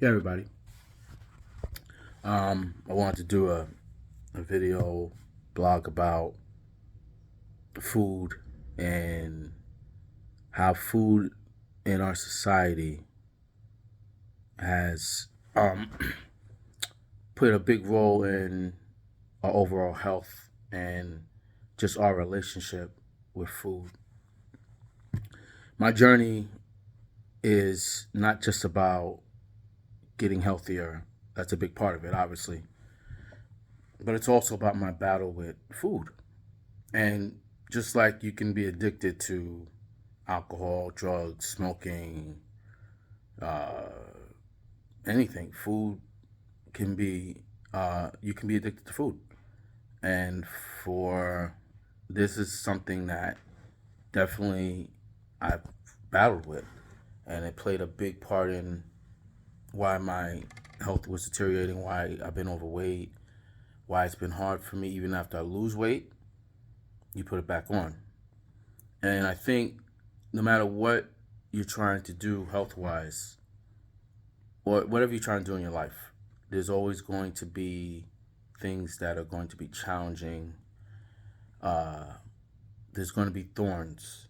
Hey everybody. I wanted to do a video blog about food and how food in our society has played a big role in our overall health and just our relationship with food. My journey is not just about getting healthier. That's a big part of it, obviously. But it's also about my battle with food. And just like you can be addicted to alcohol, drugs, smoking, uh, anything, food can be, you can be addicted to food. And for this is something that definitely I've battled with. And it played a big part in why my health was deteriorating, why I've been overweight, why it's been hard for me even after I lose weight, you put it back on. And I think no matter what you're trying to do health wise, or whatever you're trying to do in your life, there's always going to be things that are going to be challenging. Uh, there's going to be thorns,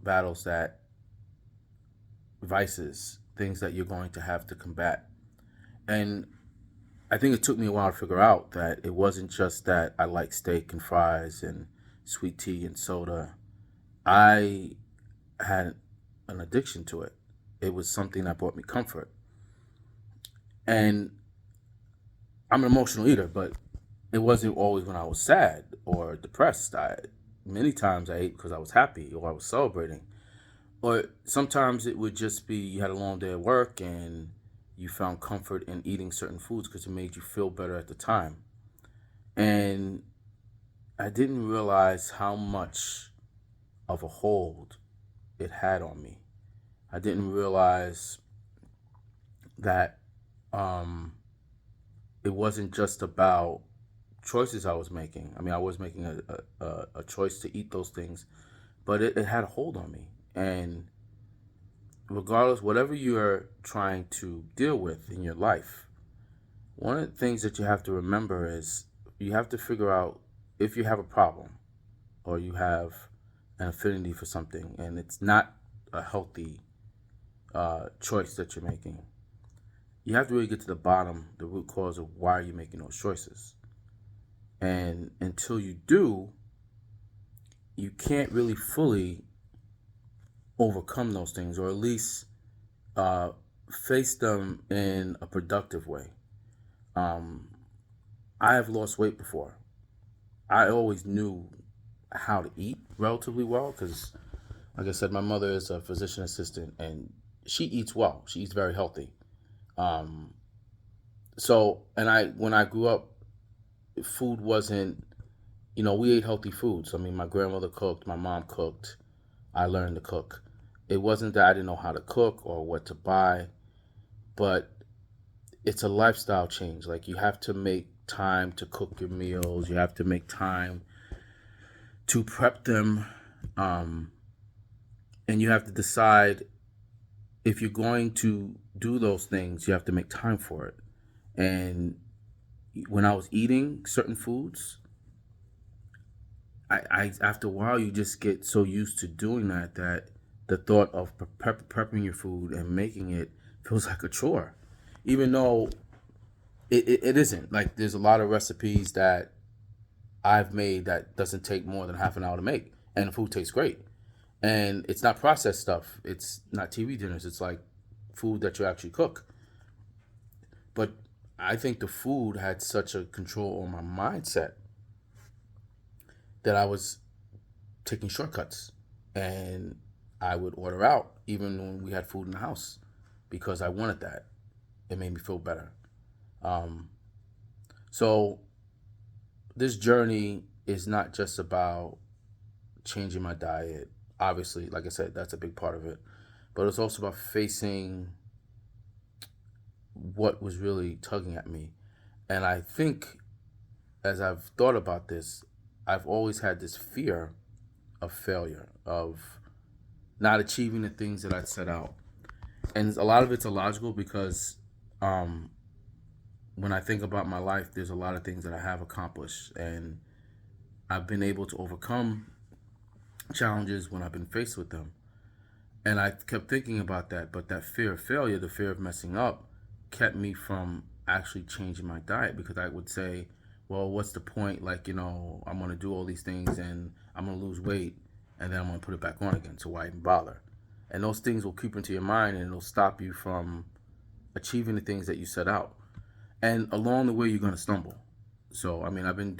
battles that, vices, things that you're going to have to combat. And I think it took me a while to figure out that it wasn't just that I like steak and fries and sweet tea and soda. I had an addiction to it. It was something that brought me comfort. And I'm an emotional eater, but it wasn't always when I was sad or depressed. Many times I ate because I was happy or I was celebrating. Or sometimes it would just be you had a long day at work and you found comfort in eating certain foods because it made you feel better at the time. And I didn't realize how much of a hold it had on me. I didn't realize that um, it wasn't just about choices I was making. I mean, I was making a choice to eat those things, but it had a hold on me. And regardless, whatever you are trying to deal with in your life, one of the things that you have to remember is you have to figure out if you have a problem or you have an affinity for something and it's not a healthy choice that you're making. You have to really get to the bottom, the root cause of why you're making those choices. And until you do, you can't really fully overcome those things, or at least uh, face them in a productive way. Um, I have lost weight before. I always knew how to eat relatively well because, like I said, my mother is a physician assistant and she eats well. She eats very healthy. Um, and when I grew up, food wasn't, we ate healthy foods. I mean, my grandmother cooked, my mom cooked. I learned to cook. It wasn't that I didn't know how to cook or what to buy, but it's a lifestyle change. Like you have to make time to cook your meals. You have to make time to prep them, um, and you have to decide if you're going to do those things. You have to make time for it. And when I was eating certain foods, I after a while you just get so used to doing that the thought of prepping your food and making it feels like a chore, even though it isn't. Like there's a lot of recipes that I've made that doesn't take more than half an hour to make, and the food tastes great. And it's not processed stuff. It's not TV dinners. It's like food that you actually cook. But I think the food had such a control on my mindset that I was taking shortcuts, and I would order out even when we had food in the house because I wanted that. It made me feel better. Um, so this journey is not just about changing my diet. Obviously, like I said, that's a big part of it. But it's also about facing what was really tugging at me. And I think as I've thought about this, I've always had this fear of failure, of not achieving the things that I'd set out. And a lot of it's illogical because um, when I think about my life, there's a lot of things that I have accomplished, and I've been able to overcome challenges when I've been faced with them. And I kept thinking about that, but that fear of failure, the fear of messing up, kept me from actually changing my diet because I would say, well, what's the point? Like, I'm going to do all these things and I'm going to lose weight and then I'm going to put it back on again. So why even bother? And those things will creep into your mind and it'll stop you from achieving the things that you set out. And along the way, you're going to stumble. So, I mean, I've been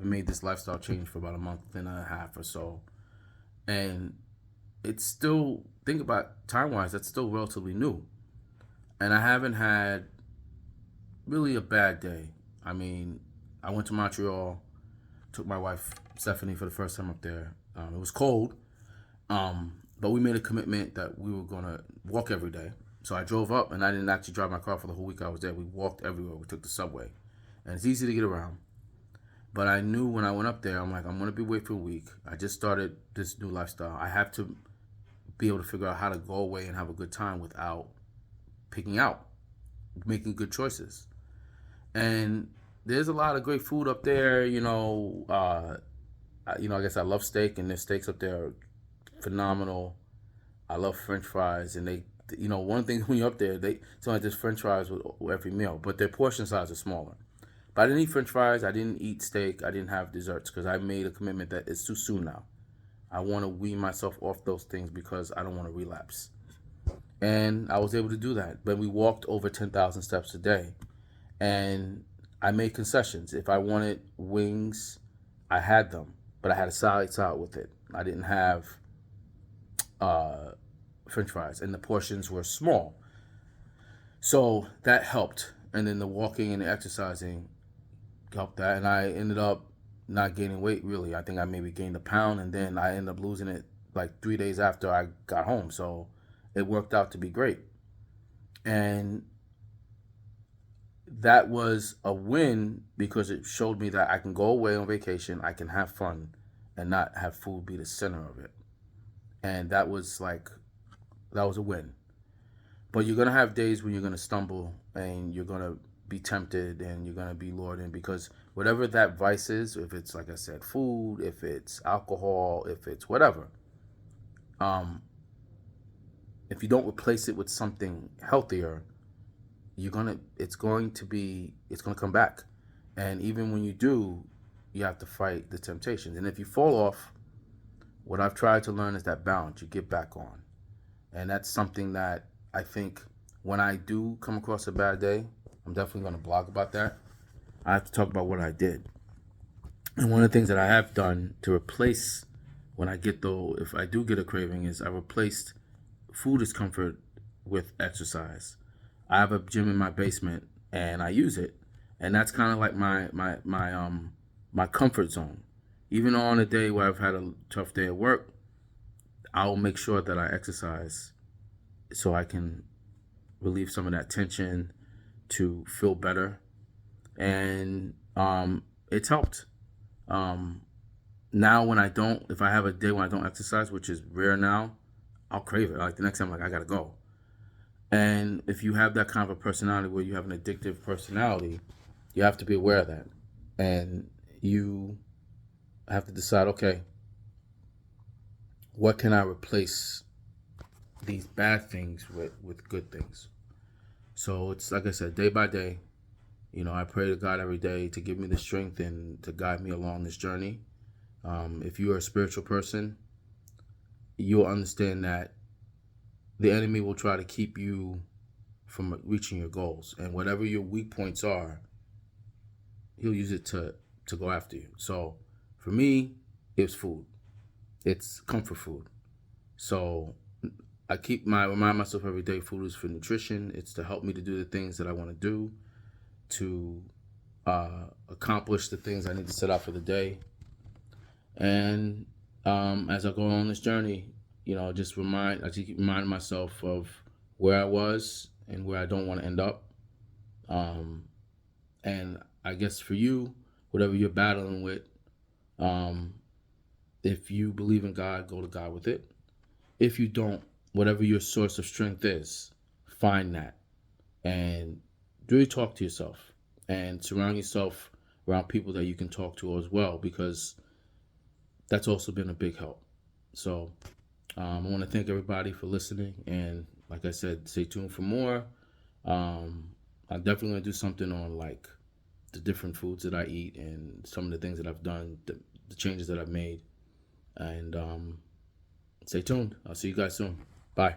made this lifestyle change for about a month and a half or so. And it's still, think about time wise, that's still relatively new. And I haven't had really a bad day. I mean, I went to Montreal, took my wife Stephanie for the first time up there. It was cold, but we made a commitment that we were gonna walk every day. So I drove up, and I didn't actually drive my car for the whole week I was there. We walked everywhere. We took the subway, and it's easy to get around. But I knew when I went up there, I'm like, I'm gonna be away for a week. I just started this new lifestyle. I have to be able to figure out how to go away and have a good time without picking out, making good choices. And there's a lot of great food up there. I guess I love steak, and their steaks up there are phenomenal. I love French fries, and one thing when you're up there, it's only just French fries with every meal, but their portion size is smaller. But I didn't eat French fries. I didn't eat steak. I didn't have desserts because I made a commitment that it's too soon now. I want to wean myself off those things because I don't want to relapse. And I was able to do that. But we walked over 10,000 steps a day. And I made concessions. If I wanted wings, I had them. But I had a side salad with it. I didn't have French fries. And the portions were small. So that helped. And then the walking and the exercising helped that. And I ended up not gaining weight really. I think I maybe gained a pound and then I ended up losing it like 3 days after I got home. So it worked out to be great. And that was a win because it showed me that I can go away on vacation, I can have fun and not have food be the center of it. And that was a win. But you're gonna have days when you're gonna stumble and you're gonna be tempted and you're gonna be lured in because whatever that vice is, if it's like I said, food, if it's alcohol, if it's whatever, um, if you don't replace it with something healthier, it's gonna come back. And even when you do, you have to fight the temptations. And if you fall off, what I've tried to learn is that balance. You get back on. And that's something that I think when I do come across a bad day, I'm definitely going to blog about that. I have to talk about what I did. And one of the things that I have done to replace if I do get a craving, is I replaced food discomfort with exercise. I have a gym in my basement and I use it. And that's kind of like my comfort zone. Even on a day where I've had a tough day at work, I'll make sure that I exercise so I can relieve some of that tension to feel better. And it's helped. Now when if I have a day when I don't exercise, which is rare now, I'll crave it. Like the next time, like I gotta go. And if you have that kind of a personality where you have an addictive personality, you have to be aware of that. And you have to decide, okay, what can I replace these bad things with good things? So it's like I said, day by day, I pray to God every day to give me the strength and to guide me along this journey. If you are a spiritual person, you'll understand that the enemy will try to keep you from reaching your goals. And whatever your weak points are, he'll use it to go after you. So for me, it's food. It's comfort food. So remind myself every day food is for nutrition. It's to help me to do the things that I want to do, to accomplish the things I need to set out for the day. And as I go on this journey, I just keep reminding myself of where I was and where I don't want to end up. And I guess for you, whatever you're battling with, if you believe in God, go to God with it. If you don't, whatever your source of strength is, find that and really talk to yourself and surround yourself around people that you can talk to as well, because that's also been a big help. So I want to thank everybody for listening, and like I said, stay tuned for more. I'm definitely going to do something on like the different foods that I eat and some of the things that I've done, the changes that I've made. And stay tuned. I'll see you guys soon. Bye.